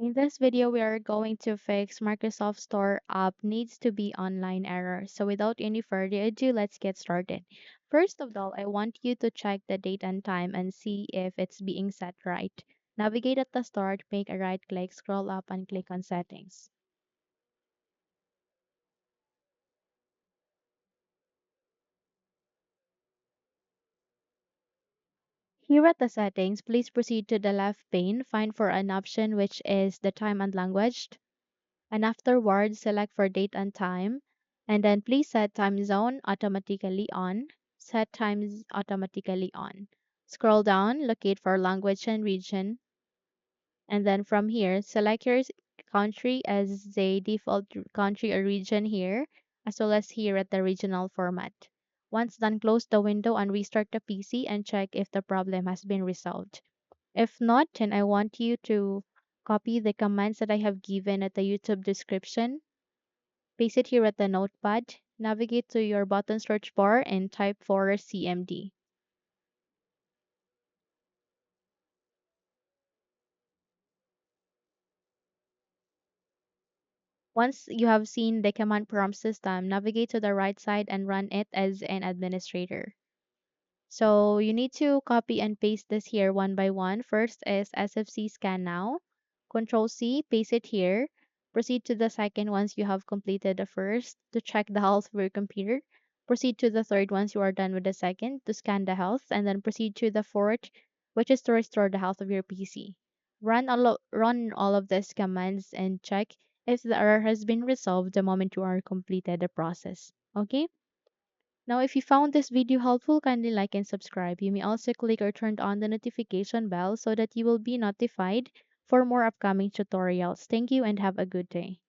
In this video, we are going to fix Microsoft Store app needs to be online error. So without any further ado, let's get started. First of all, I want you to check the date and time and see if it's being set right. Navigate at the start, make a right click, scroll up and click on settings. Here at the settings, please proceed to the left pane, find for an option which is the time and language, and afterwards select for date and time, and then please set time zone automatically on. Set times automatically on. Scroll down, locate for language and region, and then from here select your country as the default country or region here, as well as here at the regional format. Once done, close the window and restart the PC and check if the problem has been resolved. If not, then I want you to copy the commands that I have given at the YouTube description. Paste it here at the notepad. Navigate to your button search bar and type for CMD. Once you have seen the command prompt system, navigate to the right side and run it as an administrator. So you need to copy and paste this here one by one. First is SFC scan now. Control C, paste it here. Proceed to the second once you have completed the first to check the health of your computer. Proceed to the third once you are done with the second to scan the health, and then proceed to the fourth, which is to restore the health of your PC. Run all of these commands and check if the error has been resolved the moment you are completed the process. Okay? Now, if you found this video helpful, kindly like and subscribe. You may also click or turn on the notification bell so that you will be notified for more upcoming tutorials. Thank you and have a good day.